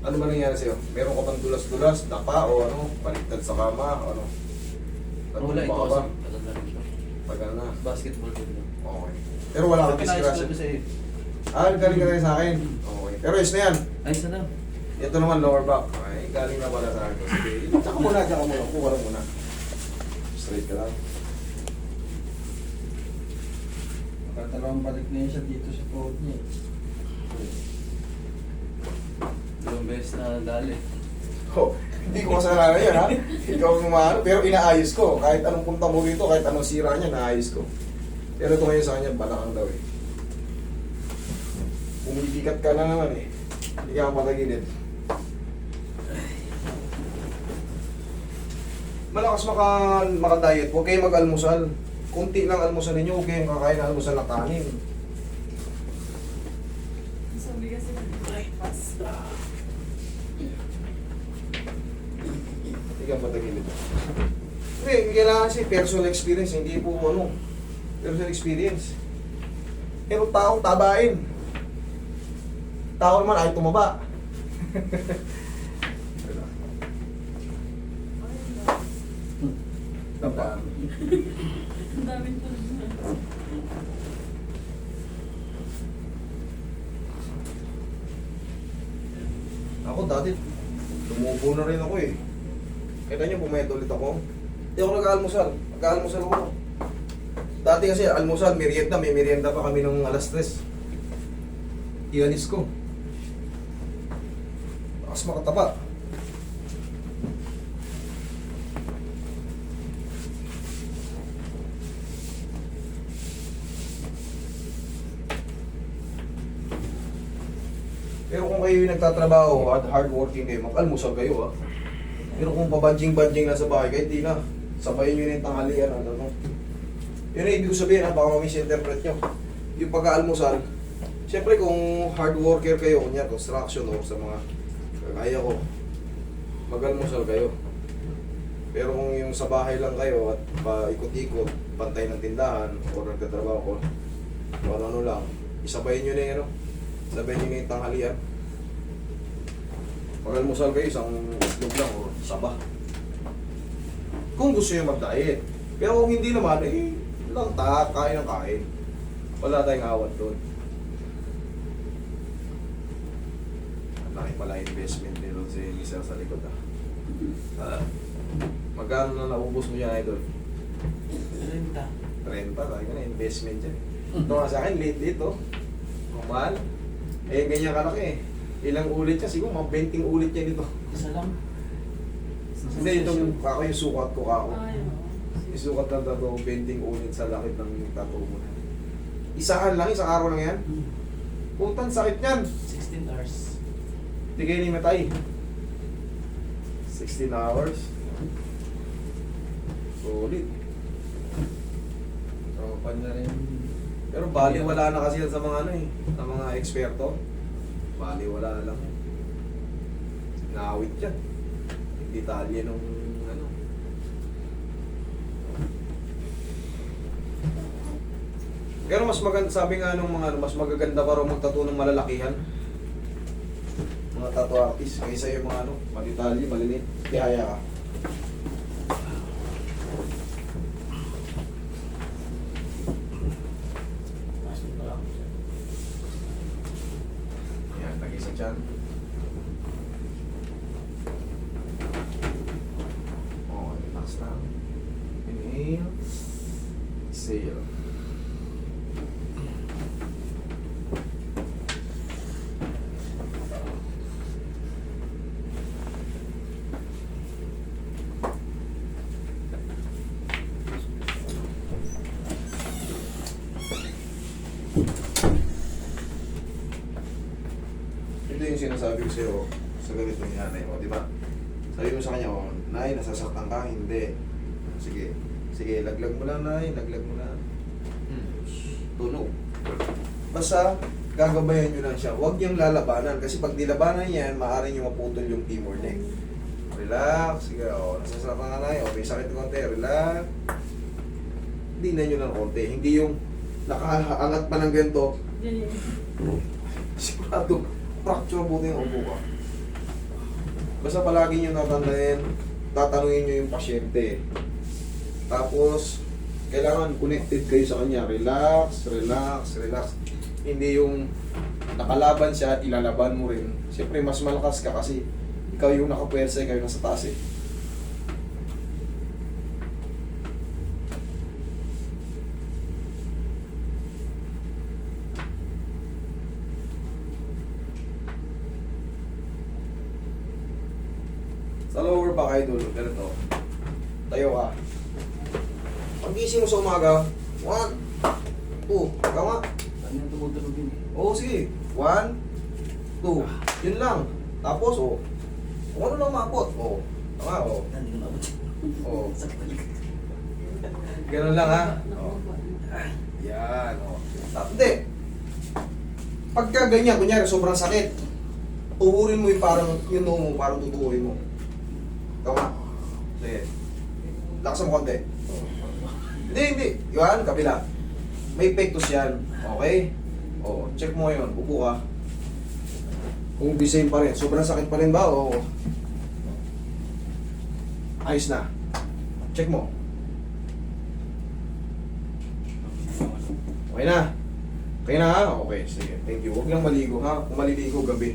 Ano ba nangyari sa'yo? Meron ka bang dulas-dulas, dapa, o ano, baliktad sa kama, o ano? Wala, ito Natumba ka ba? kasi. Tagal na rin siya. Tagal na. Basketball din lang. Okay. Pero wala kang Pinayos disgrasya. ko sa'yo. Galing ka rin sa akin. Okay. Pero ayos na yan. Ay, sana. Ito naman, lower back. Okay, galing na pala sa akin. Sige, tsaka muna. Kuha lang muna. Straight ka lang. Nakatalawang balik na yun siya dito sa tuhod niya eh. Dalawang beses na dali. Oh, hindi ko kasalanan yan, ha? Ikaw ang umano. Pero inaayos ko. Kahit anong punta mo rito, kahit anong sira niya, naayos ko. Pero ito ngayon sa kanya, balakang daw eh. Umibigat ka na naman eh. Hindi ka matagilid. Malakas maka-diet. Huwag kayong mag-almusal. Kunti lang almusal ninyo. Huwag kayong kakain na almusal na kanin. Sabi kasi breakfast. Hindi ka matagilid. Hindi, kailangan kasi personal experience. Hindi po ano. Personal experience. Pero taong tabain. Tao naman ay tumaba. Tapa. Ang daming tulog na. Ako dati, tumubo na rin ako eh. Kita niyo, pumayat ulit ako. Hindi ako nag-aalmusal. Nag-aalmusal ako. Dati kasi almusal, merienda. May merienda pa kami ng alas 3. Ianis ko. Bakas makataba. Pero kung kayo yung nagtatrabaho at hardworking kayo, mag-almusal kayo, ah. Pero kung pabanjing-banjing na sa bahay, kahit di na, sabayin nyo na yung tanghalian, ano. Yun ang ibig ko sabihin, baka ma-misinterpret nyo. Yung pag-aalmusal, siyempre kung hard worker kayo, kunya construction o sa mga kagaya ko, mag-almusal kayo. Pero kung yung sa bahay lang kayo at paikot-ikot, pantay ng tindahan, o nagtatrabaho ko, o ano lang, isabayin nyo na yun, ano. Sabihin nyo na yung tanghalian. Mag-almusal kayo, isang itlog lang o saba. Kung gusto nyo mag-diet. Pero kung hindi naman, lang kain ng kain. Wala tayong awat doon. Ang laki pala investment ni Lord si Michelle sa likod, magkano na naubos mo yan, idol? 30. 30, tayo ka na, investment yan. Ito nga sa akin, late oh. Mahal. Eh, ganyan kalaki eh. Ilang ulit yan? Siguro mga 20 ulit yan dito. Isa lang. Hindi, itong ako yung sukat ko kako. Ay, oo. Isukat lang tato, 20 ulit sa lakit ng tato mo na. Isaan lang, isang araw lang yan. Putan, sakit yan. 16 hours. Hindi kayo ni matay. 16 hours. Solid. Tropa na rin. Pero bali wala na kasi yan sa mga ano eh, sa mga eksperto. Bali wala na lang. Naawit yan. Detalye nung ano. Pero mas maganda, sabi nga nung mga ano, mas magaganda pa raw magtattoo ng malalakihan. Mga tattoo artist kaysa yung mga ano, madetalye, malinit. Tihaya ka. Yan, tagisa dyan. Okay, relax lang. Inhale. Exhale. Ito yung sinasabi ko sa'yo sa ganito ni nanay mo, di ba? Sabi mo sa kanya, oh, Nay, nasasaktan ka? Hindi. Sige. Sige, laglag mo lang, Nay. Laglag mo lang. Tunog. Basta, gagabayan nyo lang siya. Huwag niyang lalabanan. Kasi pag dilabanan yan, maaari nyo maputol yung femur neck. Relax. Sige, oh, nasasaktan ka, Nay. Oh, may sakit ng konti. Relax. Hindi na nyo lang konti. Hindi yung nakaangat pa ng ganito. Yan yun. Sigurado, fracture buti yung upo ka. Basta palagi nyo tatandaan, tatanungin nyo yung pasyente. Tapos, kailangan connected kayo sa kanya. Relax, relax, relax. Hindi yung nakalaban siya at ilalaban mo rin. Siyempre, mas malakas ka kasi ikaw yung nakapwersa, ikaw yung nasa taas eh. Sa lower back idol, ganito. Tayo ka. Pag-gising mo sa umaga, 1, 2, tama? Ano yung tumutulog yun eh? Oo, sige. 1, 2. Yun lang. Tapos, kung ano lang maabot. Tama, Hindi ko naabot. Sakit talaga. Ganun lang, ha? Yan, Hindi. Pagka ganyan, kunyari, sobrang sakit, tuhurin mo yung parang, yung noo mo, parang tutuhurin mo. Tama? Sige. Laksan mo konti. Hindi. Yan, kabila. May pectus yan. Okay? Check mo ngayon. Upo ka. Kung the same pa rin. Sobrang sakit pa rin ba? Ayos na. Check mo. Okay na. Okay na ha? Okay, sige. Thank you. Huwag lang maligo ha. Kung maliligo gabi.